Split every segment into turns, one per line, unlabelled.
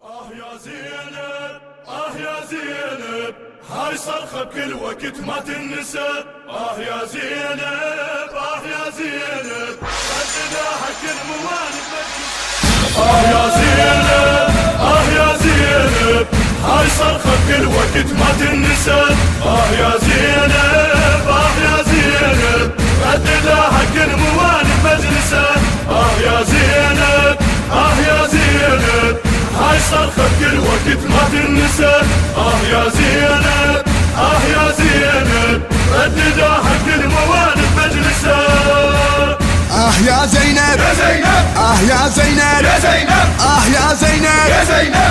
يا زينب يا زينب، هاي صرخة بكل وقت ما تنسى. يا زينب يا زينب، رددها حق الموالد مجلس. يا زينب يا زينب، هاي صرخة بكل وقت ما تنسى. يا زينب يا زينب، رددها حق الموالد مجلسه. يا زينب يا زينب، هاي صرخة بكل وقت ما تنسى. يا زينب يا زينب، رددها حق الموالد مجلسه.
يا زينب
يا زينب
يا زينب
يا زينب
يا زينب
يا زينب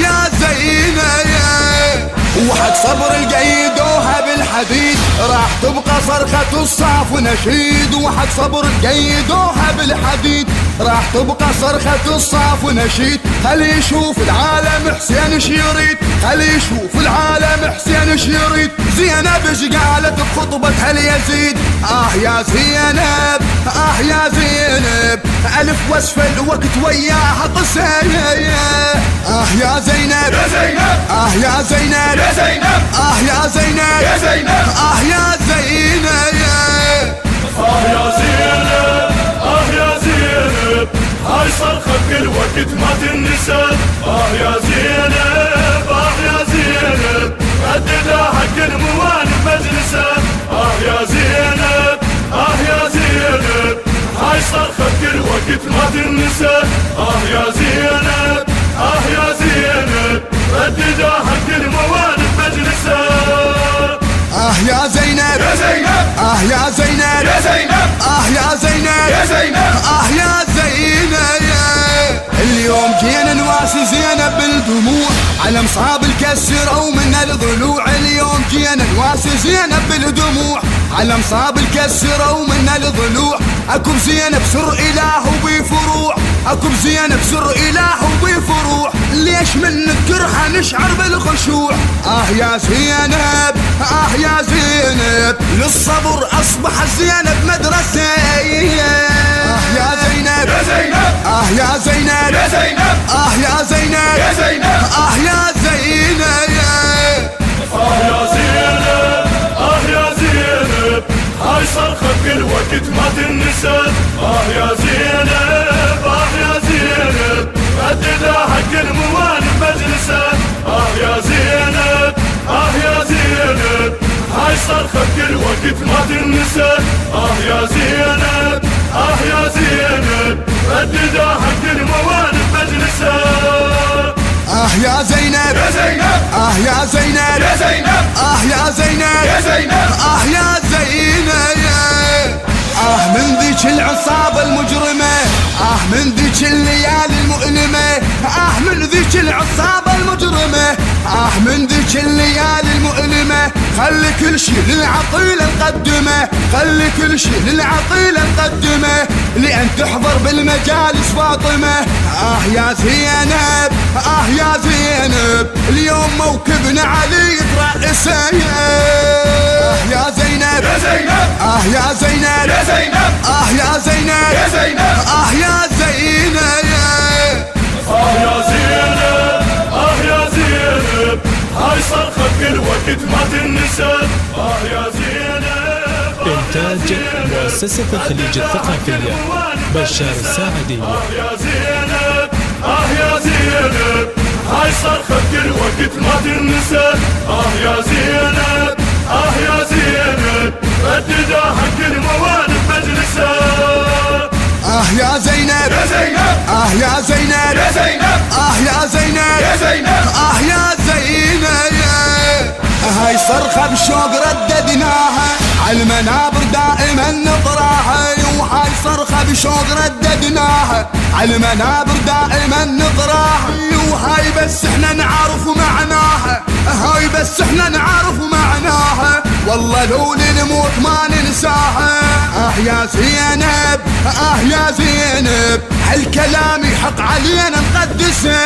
يا زينب، وحق صبر القيدوها بالحديد، راح تبقى صرخة الصاف ونشيد. وحق صبر القيدوها بالحديد، راح تبقى صرخة الصاف ونشيد. خلي يشوف العالم حسين شيريد، خلي يشوف العالم حسين شيريد. زينب اش قالت بخطبتها ليزيد؟ يا زينب يا زينب، ألف واسفل وقت وياها قصير. يا زينب
يا زينب
يا زينب
يا زينب
يا زينب
يا زينب
يا زينب
يا زينب يا زينب، هاي صرخة بكل وقت ما تنسى. يا زينب يا زينب، رددها حق الموالد مجلسه. يا زينب يا زينب، هاي صرخة بكل وقت ما تنسى. يا زينب يا زينب، رددها حق الموالد مجلسه.
يا زينب
يا زينب
يا زينب
يا زينب
يا زينب
يا زينب
يا زينب، اليوم جينا نواسي زينب بالدموع على مصاب الكسر او من الضلوع. اليوم جينا نواسي زينب بالدموع على مصاب الكسر او من الضلوع. اكو زينب سر اله بفروع، اكو زينب سر اله بفروع. ليش من نذكرها نشعر بالخشوع؟ يا زينب يا زينب، للصبر اصبح زينب مدرسه. يا زينب
يا زينب
يا زينب
يا زينب
يا زينب
يا زينب
يا زينب
يا زينب يا زينب، هاي صرخة بكل وقت ما تنسى. يا زينب يا زينب، رددها حق الموالد مجلسه. يا زينب يا زينب، هاي صرخة بكل وقت ما تنسى. يا زينب يا زينب، رددها حق الموالد مجلسه.
يا زينب
يا زينب
يا زينب
يا زينب
يا زينب
يا زينب
يا زينب، من ذيك العصابة المجرمة، من ذيك الليالي المؤلمة. من ذيك العصابة المجرمة، من ذيك الليالي المؤلمة. خلي كل شي للعقيلة نقدمه، خلي كل شي للعقيلة نقدمه، لأن تحضر بالمجالس فاطمة. يا زينب يا زينب، اليوم موكبنا علي يترأسه. يا زينب
يا زينب
يا زينب
يا زينب
يا زينب
يا زينب
يا زينب
يا زينب يا زينب، هاي صرخة بكل وقت ما تنسى. يا زينب
إنتاج مؤسسة الخليج الثقافية بشار الساعدي.
يا زينب يا زينب، هاي صرخة بكل وقت ما تنسى. يا زينب يا زينب، رددها حق الموالد مجلسه.
يا زينب
يا زينب
يا زينب
يا زينب
يا زينب
يا زينب
يا زينب، هاي صرخة بشوق رددناها على المنابر دائما نطراها. وهاي صرخة بشوق رددناها على المنابر دائما نطراها. وهاي بس احنا نعرف معناها، هاي بس احنا نعرف معناها. والله لو نموت ما ننساها. يا زينب يا زينب، هالكلام يحق علينا نقدسه.